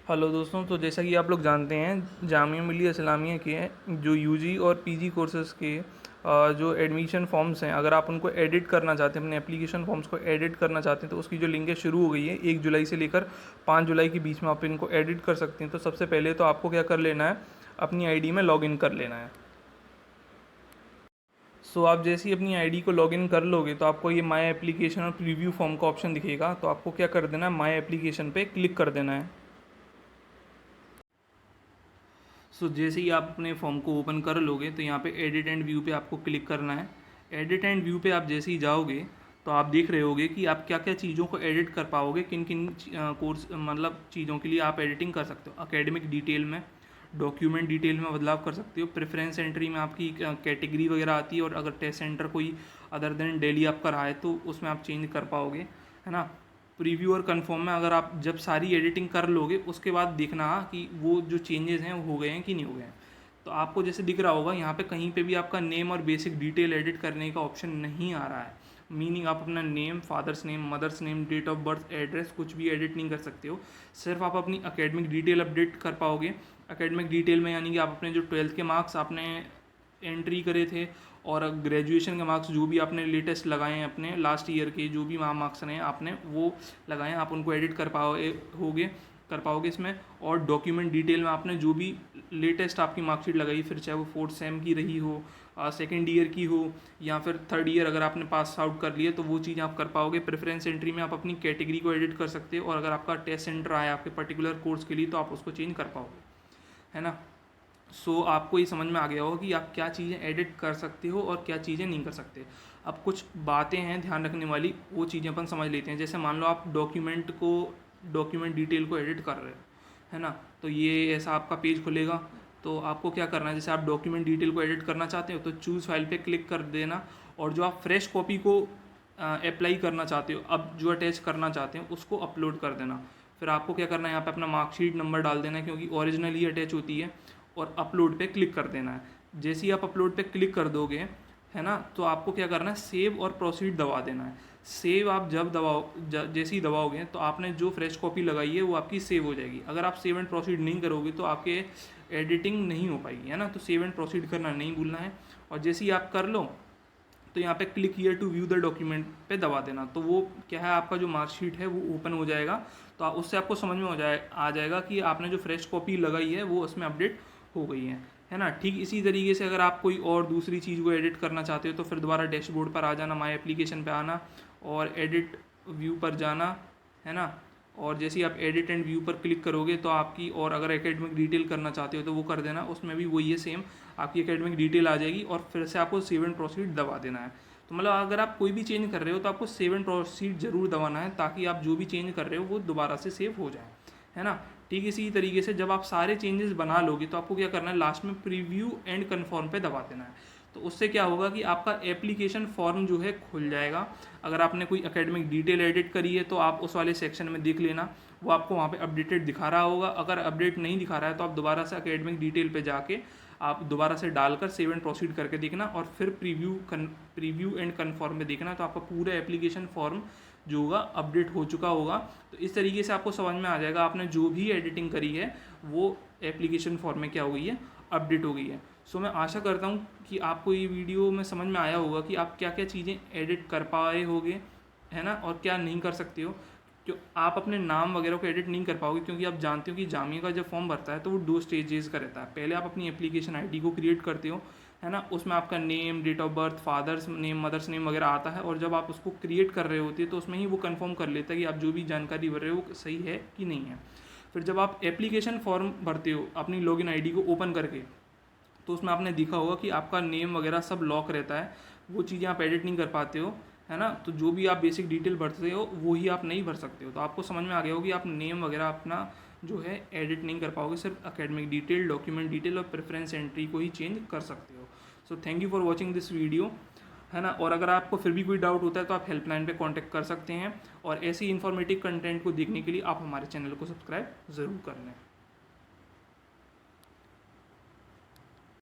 Hello दोस्तों, तो जैसा कि आप लोग जानते हैं जामिया मिल्लिया इस्लामिया के जो यूजी और पीजी कोर्सेज़ के जो एडमिशन फॉर्म्स हैं, अगर आप उनको एडिट करना चाहते हैं, अपने एप्लीकेशन फॉर्म्स को एडिट करना चाहते हैं, तो उसकी जो लिंक है शुरू हो गई है। 1 जुलाई से लेकर 5 जुलाई के बीच में आप इनको एडिट कर सकते हैं। तो सबसे पहले तो आपको क्या कर लेना है, अपनी आईडी में लॉगिन कर लेना है। सो आप जैसे ही अपनी आईडी को लॉगिन कर लोगे तो आपको ये माई एप्लीकेशन और प्रीव्यू फॉर्म का ऑप्शन दिखेगा। तो आपको क्या कर देना है, माई एप्लीकेशन पे क्लिक कर देना है। जैसे ही आप अपने फॉर्म को ओपन कर लोगे तो यहाँ पे एडिट एंड व्यू पे आपको क्लिक करना है। एडिट एंड व्यू पे आप जैसे ही जाओगे तो आप देख रहे होगे कि आप क्या क्या चीज़ों को एडिट कर पाओगे, किन किन कोर्स मतलब चीज़ों के लिए आप एडिटिंग कर सकते हो। एकेडमिक डिटेल में, डॉक्यूमेंट डिटेल में बदलाव कर सकते हो। प्रेफरेंस एंट्री में आपकी कैटेगरी वगैरह आती है, और अगर टेस्ट सेंटर कोई अदर देन दिल्ली आपका रहा है तो उसमें आप चेंज कर पाओगे, है ना। प्रीव्यू और कन्फर्म में अगर आप जब सारी एडिटिंग कर लोगे उसके बाद देखना कि वो जो चेंजेस हैं वो हो गए हैं कि नहीं हो गए हैं। तो आपको जैसे दिख रहा होगा यहाँ पे कहीं पे भी आपका नेम और बेसिक डिटेल एडिट करने का ऑप्शन नहीं आ रहा है। मीनिंग आप अपना name, father's name, mother's name, date of birth, address कुछ भी एडिट नहीं कर सकते हो। सिर्फ आप अपनी अकेडमिक डिटेल अपडेट कर पाओगे। अकेडमिक डिटेल में यानी कि आप अपने जो 12th के मार्क्स आपने एंट्री करे थे, और ग्रेजुएशन के मार्क्स जो भी आपने लेटेस्ट लगाए हैं, अपने लास्ट ईयर के जो भी मार्क्स हैं आपने वो लगाए हैं, आप उनको एडिट कर पाओगे इसमें। और डॉक्यूमेंट डिटेल में आपने जो भी लेटेस्ट आपकी मार्कशीट लगाई, फिर चाहे वो 4th सेम की रही हो, सेकेंड ईयर की हो, या फिर 3rd ईयर अगर आपने पास आउट कर लिया तो वो चीज़ आप कर पाओगे। प्रेफरेंस एंट्री में आप अपनी कैटेगरी को एडिट कर सकते हो, और अगर आपका टेस्ट सेंटर आया आपके पर्टिकुलर कोर्स के लिए तो आप उसको चेंज कर पाओगे, है ना। आपको ये समझ में आ गया होगा कि आप क्या चीज़ें एडिट कर सकते हो और क्या चीज़ें नहीं कर सकते। अब कुछ बातें हैं ध्यान रखने वाली, वो चीज़ें अपन समझ लेते हैं। जैसे मान लो आप डॉक्यूमेंट डिटेल को एडिट कर रहे हो, है ना। तो ये ऐसा आपका पेज खुलेगा। तो आपको क्या करना है, जैसे आप डॉक्यूमेंट डिटेल को एडिट करना चाहते हो तो चूज़ फाइल पे क्लिक कर देना, और जो आप फ्रेश कॉपी को अप्लाई करना चाहते हो, अब जो अटैच करना चाहते हो उसको अपलोड कर देना। फिर आपको क्या करना है, यहाँ पे अपना मार्कशीट नंबर डाल देना है, क्योंकि ओरिजिनल ही अटैच होती है, और अपलोड पे क्लिक कर देना है। जैसे ही आप अपलोड पे क्लिक कर दोगे, है ना, तो आपको क्या करना है, सेव और प्रोसीड दबा देना है। सेव आप जब जैसे ही दबाओगे तो आपने जो फ्रेश कॉपी लगाई है वो आपकी सेव हो जाएगी। अगर आप सेव एंड प्रोसीड नहीं करोगे तो आपके एडिटिंग नहीं हो पाएगी, है ना। तो सेव एंड प्रोसीड करना नहीं भूलना है। और जैसे ही आप कर लो तो यहाँ पे click here to view the document पे दबा देना। तो वो क्या है, आपका जो मार्कशीट है वो ओपन हो जाएगा। तो उससे आपको समझ में आ जाएगा कि आपने जो फ्रेश कॉपी लगाई है वो उसमें अपडेट हो गई है ना। ठीक इसी तरीके से अगर आप कोई और दूसरी चीज़ को एडिट करना चाहते हो तो फिर दोबारा डैशबोर्ड पर आ जाना, माई एप्लीकेशन पे आना और एडिट व्यू पर जाना, है ना। और जैसे ही आप एडिट एंड व्यू पर क्लिक करोगे तो आपकी, और अगर एकेडमिक डिटेल करना चाहते हो तो वो कर देना, उसमें भी वही है सेम, आपकी एकेडमिक डिटेल आ जाएगी, और फिर से आपको सेव एंड प्रोसीड दबा देना है। तो मतलब अगर आप कोई भी चेंज कर रहे हो तो आपको सेव एंड प्रोसीड जरूर दबाना है, ताकि आप जो भी चेंज कर रहे हो वो दोबारा से सेव हो जाए, है ना। ठीक इसी तरीके से जब आप सारे चेंजेस बना लोगे तो आपको क्या करना है, लास्ट में प्रीव्यू एंड कन्फर्म पे दबा देना है। तो उससे क्या होगा कि आपका एप्लीकेशन फॉर्म जो है खुल जाएगा। अगर आपने कोई एकेडमिक डिटेल एडिट करी है तो आप उस वाले सेक्शन में देख लेना, वो आपको वहाँ पे अपडेटेड दिखा रहा होगा। अगर अपडेट नहीं दिखा रहा है तो आप दोबारा से एकेडमिक डिटेल पे जाके आप दोबारा से डालकर सेव एंड प्रोसीड करके देखना, और फिर प्रीव्यू एंड कन्फर्म में देखना, तो आपका पूरा एप्लीकेशन फॉर्म जो होगा अपडेट हो चुका होगा। तो इस तरीके से आपको समझ में आ जाएगा आपने जो भी एडिटिंग करी है वो एप्लीकेशन फॉर्म में क्या हो गई है, अपडेट हो गई है। मैं आशा करता हूँ कि आपको ये वीडियो में समझ में आया होगा कि आप क्या क्या चीज़ें एडिट कर पाए होगे, है ना, और क्या नहीं कर सकते हो। जो आप अपने नाम वगैरह को एडिट नहीं कर पाओगे, क्योंकि आप जानते हो कि जामिया का जब फॉर्म भरता है तो वो 2 स्टेजेस का रहता है। पहले आप अपनी एप्लीकेशन आईडी को क्रिएट करते हो, है ना, उसमें आपका name, date of birth, father's name, mother's name वगैरह आता है, और जब आप उसको क्रिएट कर रहे होते हैं तो उसमें ही वो कंफर्म कर लेता है कि आप जो भी जानकारी भर रहे हो वो सही है कि नहीं है। फिर जब आप एप्लीकेशन फॉर्म भरते हो अपनी लॉगिन आईडी को ओपन करके, तो उसमें आपने देखा होगा कि आपका नेम वगैरह सब लॉक रहता है, वो चीज़ें आप एडिट नहीं कर पाते हो, है ना। तो जो भी आप बेसिक डिटेल भरते हो वो ही आप नहीं भर सकते हो। तो आपको समझ में आ गया होगा कि आप नेम वगैरह अपना जो है एडिट नहीं कर पाओगे, सिर्फ एकेडमिक डिटेल, डॉक्यूमेंट डिटेल और प्रेफरेंस एंट्री को ही चेंज कर सकते हो। Thank you for watching this video, है ना। और अगर आपको फिर भी कोई डाउट होता है तो आप हेल्पलाइन पे कांटेक्ट कर सकते हैं, और ऐसी इन्फॉर्मेटिव कंटेंट को देखने के लिए आप हमारे चैनल को सब्सक्राइब ज़रूर कर लें।